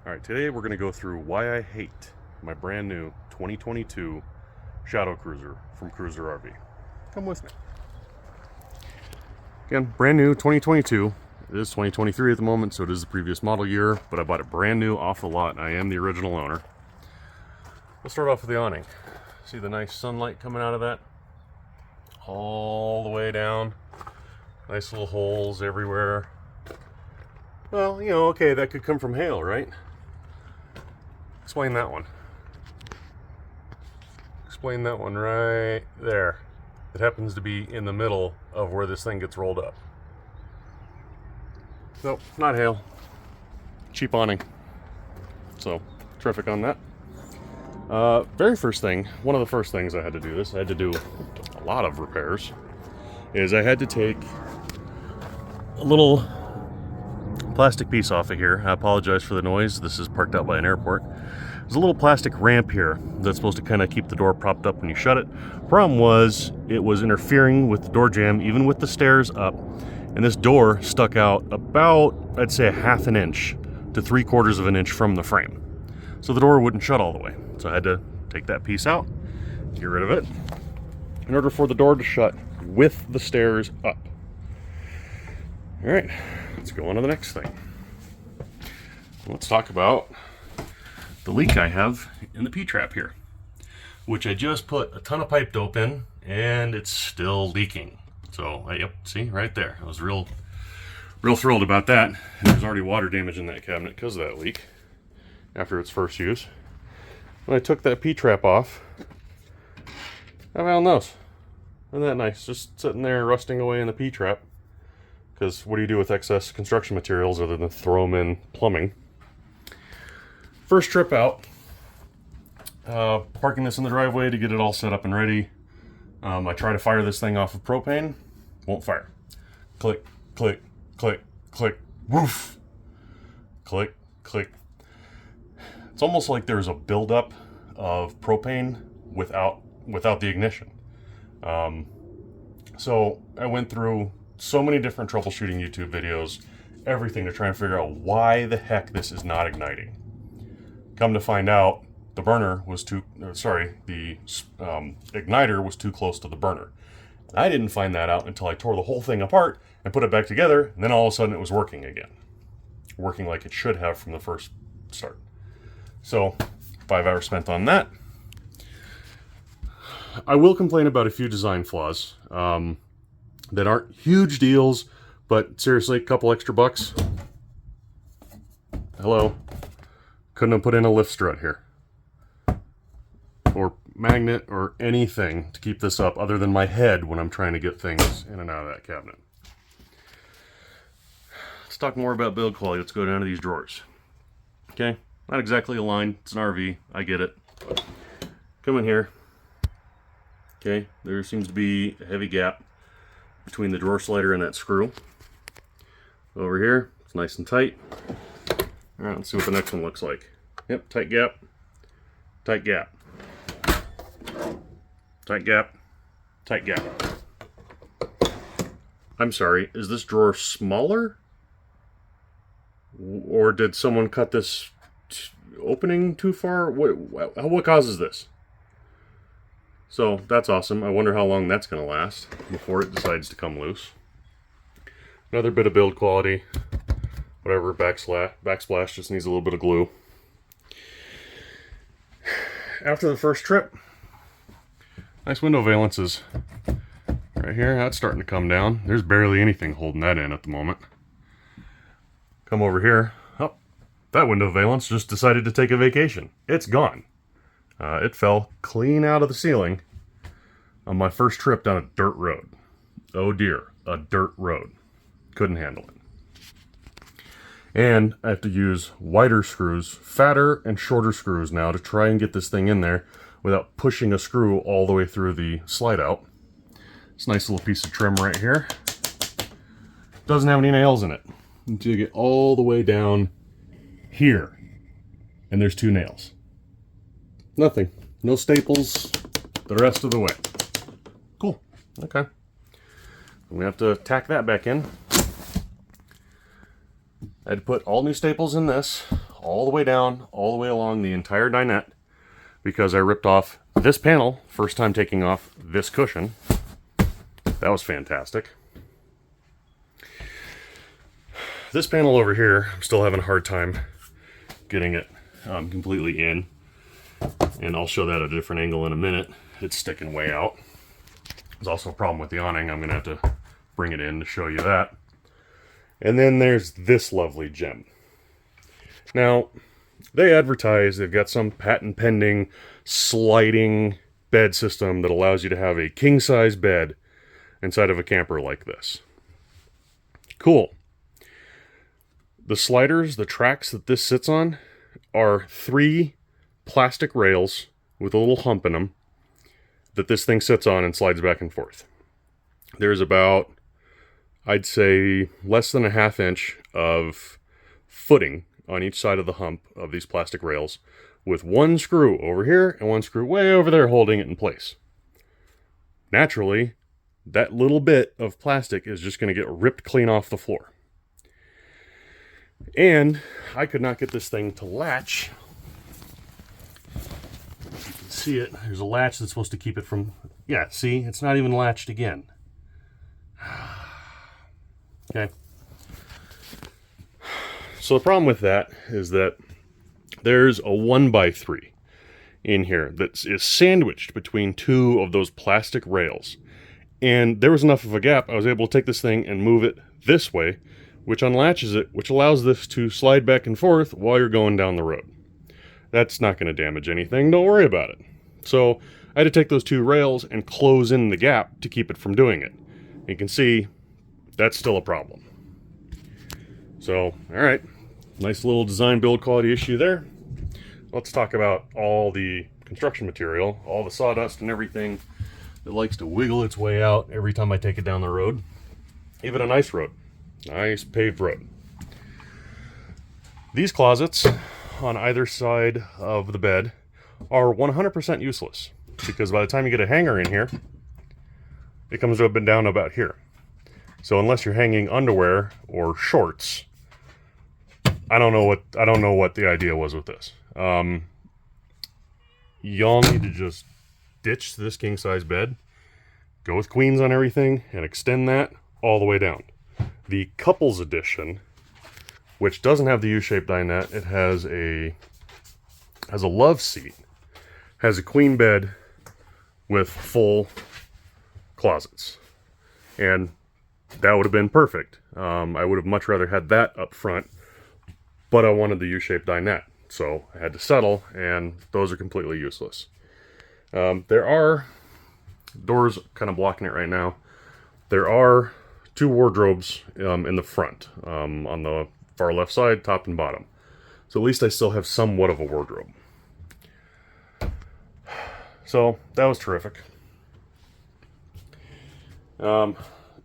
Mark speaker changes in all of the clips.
Speaker 1: Alright, today we're going to go through why I hate my brand new 2022 Shadow Cruiser from Cruiser RV. Come with me. Again, brand new 2022. It is 2023 at the moment, so it is the previous model year, but I bought it brand new off the lot and I am the original owner. We'll start off with the awning. See the nice sunlight coming out of that? All the way down. Nice little holes everywhere. Well, you know, okay, that could come from hail, right? Explain that one. Explain that one right there. It happens to be in the middle of where this thing gets rolled up. Nope, not hail. Cheap awning. So, terrific on that. Very first thing, one of the first things I had to do this, I had to do a lot of repairs, is I had to take a little plastic piece off of here. I apologize for the noise. This is parked out by an airport. There's a little plastic ramp here that's supposed to kind of keep the door propped up when you shut it. Problem was, it was interfering with the door jamb, even with the stairs up, and this door stuck out about, I'd say, a half an inch to 3/4 of an inch from the frame. So the door wouldn't shut all the way. So I had to take that piece out, get rid of it, in order for the door to shut with the stairs up. All right, let's go on to the next thing. Let's talk about the leak I have in the P-trap here, which I just put a ton of pipe dope in, and it's still leaking. So, yep, see, right there. I was real thrilled about that. There's already water damage in that cabinet because of that leak after its first use. When I took that P-trap off, I found those. Isn't that nice? Just sitting there rusting away in the P-trap. Because what do you do with excess construction materials other than throw them in plumbing? First trip out, parking this in the driveway to get it all set up and ready. I try to fire this thing off of propane, won't fire. Click, click, click, click, woof. Click, click. It's almost like there's a buildup of propane without the ignition. So I went through so many different troubleshooting YouTube videos, everything to try and figure out why the heck this is not igniting. Come to find out, the burner was the igniter was too close to the burner. I didn't find that out until I tore the whole thing apart and put it back together, and then all of a sudden it was working again. Working like it should have from the first start. So, 5 hours spent on that. I will complain about a few design flaws that aren't huge deals, but seriously, a couple extra bucks. Hello. Couldn't have put in a lift strut here. Or magnet or anything to keep this up other than my head when I'm trying to get things in and out of that cabinet. Let's talk more about build quality. Let's go down to these drawers. Okay, not exactly aligned. It's an RV. I get it. But come in here. Okay, there seems to be a heavy gap between the drawer slider and that screw. Over here, it's nice and tight. All right, let's see what the next one looks like. Yep, tight gap, tight gap, tight gap, tight gap. I'm sorry, is this drawer smaller? Or did someone cut this opening too far? What causes this? So that's awesome. I wonder how long that's going to last before it decides to come loose. Another bit of build quality. Whatever, backsplash just needs a little bit of glue. After the first trip, nice window valances. Right here, that's starting to come down. There's barely anything holding that in at the moment. Come over here. Oh, that window valance just decided to take a vacation. It's gone. It fell clean out of the ceiling on my first trip down a dirt road. Oh dear, a dirt road. Couldn't handle it. And I have to use wider screws, fatter and shorter screws now to try and get this thing in there without pushing a screw all the way through the slide out. It's a nice little piece of trim right here. Doesn't have any nails in it until you get all the way down here. And there's 2 nails. Nothing. No staples the rest of the way. Cool. Okay. We have to tack that back in. I had to put all new staples in this, all the way down, all the way along the entire dinette, because I ripped off this panel, first time taking off this cushion. That was fantastic. This panel over here, I'm still having a hard time getting it completely in. And I'll show that at a different angle in a minute. It's sticking way out. There's also a problem with the awning. I'm going to have to bring it in to show you that. And then there's this lovely gem. Now, they advertise they've got some patent pending sliding bed system that allows you to have a king-size bed inside of a camper like this. Cool. The sliders, the tracks that this sits on, are 3 plastic rails with a little hump in them that this thing sits on and slides back and forth. There's about, I'd say, less than a ½ inch of footing on each side of the hump of these plastic rails, with 1 screw over here and 1 screw way over there holding it in place. Naturally, that little bit of plastic is just going to get ripped clean off the floor. And I could not get this thing to latch. You can see it. There's a latch that's supposed to keep it from... Yeah, see? It's not even latched again. Okay. So the problem with that is that there's a 1x3 in here that is sandwiched between 2 of those plastic rails. And there was enough of a gap, I was able to take this thing and move it this way, which unlatches it, which allows this to slide back and forth while you're going down the road. That's not going to damage anything, don't worry about it. So I had to take those 2 rails and close in the gap to keep it from doing it. You can see that's still a problem. So, alright, nice little design build quality issue there. Let's talk about all the construction material, all the sawdust and everything that likes to wiggle its way out every time I take it down the road. Even a nice road. Nice paved road. These closets on either side of the bed are 100% useless, because by the time you get a hanger in here, it comes up and down about here. So unless you're hanging underwear or shorts, I don't know what the idea was with this. Y'all need to just ditch this king size bed, go with queens on everything, and extend that all the way down. The couples edition, which doesn't have the U-shaped dinette, it has a love seat, has a queen bed with full closets, and that would have been perfect. I would have much rather had that up front, but I wanted the U-shaped dinette, so I had to settle, and those are completely useless. There are doors kind of blocking it right now. There are 2 wardrobes in the front, on the far left side, top and bottom. So at least I still have somewhat of a wardrobe. So that was terrific.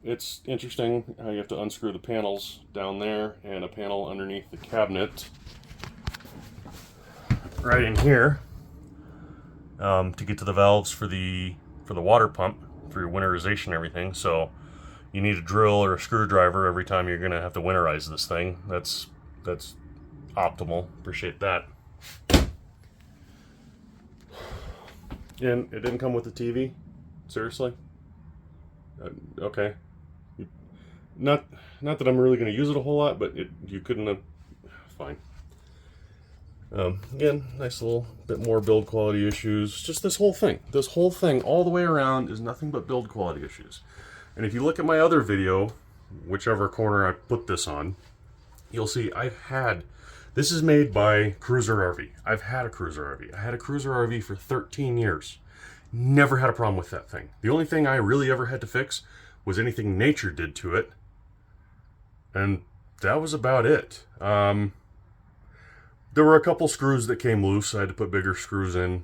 Speaker 1: It's interesting how you have to unscrew the panels down there and a panel underneath the cabinet right in here to get to the valves for the water pump for your winterization and everything. So you need a drill or a screwdriver every time you're going to have to winterize this thing. That's optimal. Appreciate that. And it didn't come with the TV? Seriously? Okay. Not that I'm really going to use it a whole lot, but you couldn't have... Fine. Again, nice little bit more build quality issues. Just this whole thing all the way around is nothing but build quality issues. And if you look at my other video, whichever corner I put this on, you'll see this is made by Cruiser RV. I've had a Cruiser RV. I had a Cruiser RV for 13 years. Never had a problem with that thing. The only thing I really ever had to fix was anything nature did to it. And that was about it. There were a couple screws that came loose. I had to put bigger screws in.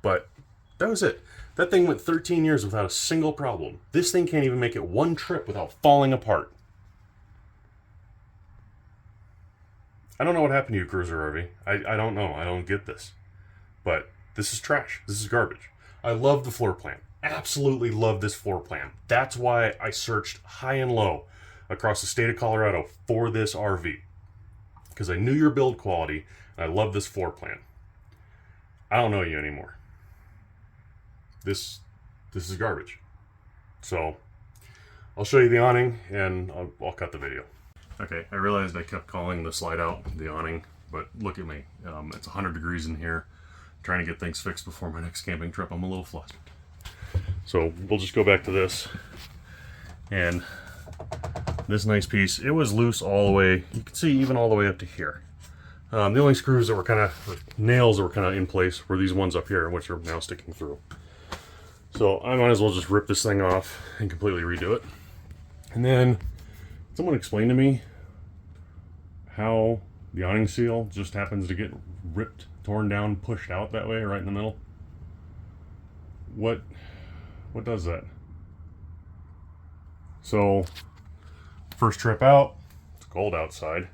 Speaker 1: But that was it. That thing went 13 years without a single problem. This thing can't even make it 1 trip without falling apart. I don't know what happened to you, Cruiser RV. I don't know. I don't get this. But this is trash. This is garbage. I love the floor plan. Absolutely love this floor plan. That's why I searched high and low across the state of Colorado for this RV. because I knew your build quality and I love this floor plan. I don't know you anymore. This is garbage. So I'll show you the awning and I'll cut the video. Okay, I realized I kept calling the slide out the awning, but look at me. It's 100 degrees in here. I'm trying to get things fixed before my next camping trip. I'm a little flustered. So we'll just go back to this. And this nice piece, it was loose all the way. You can see even all the way up to here. The only screws that were kind of, nails that were kind of in place were these ones up here, which are now sticking through. So I might as well just rip this thing off and completely redo it. And then someone explained to me how the awning seal just happens to get ripped, torn down, pushed out that way, right in the middle. What does that? So, first trip out, it's cold outside.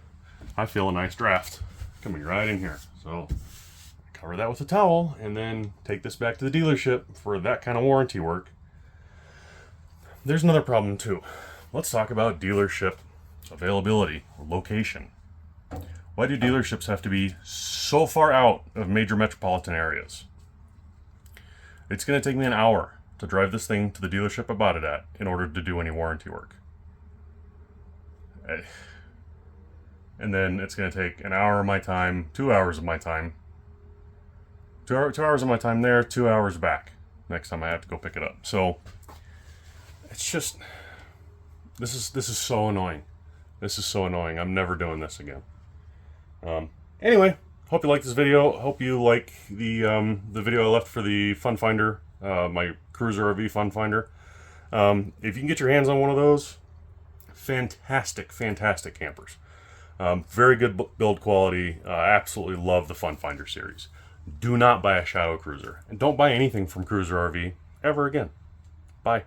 Speaker 1: I feel a nice draft coming right in here. So, cover that with a towel and then take this back to the dealership for that kind of warranty work. There's another problem too. Let's talk about dealership availability or location. Why do dealerships have to be so far out of major metropolitan areas? It's going to take me an hour to drive this thing to the dealership I bought it at in order to do any warranty work. And then it's going to take an hour of my time, 2 hours of my time, 2 hours of my time there, 2 hours back next time I have to go pick it up. So it's just, this is so annoying. This is so annoying. I'm never doing this again. Anyway, hope you like this video. Hope you like the video I left for the Fun Finder, my Cruiser RV Fun Finder. If you can get your hands on one of those, fantastic campers. Very good build quality. Absolutely love the Fun Finder series. Do not buy a Shadow Cruiser. And don't buy anything from Cruiser RV ever again. Bye.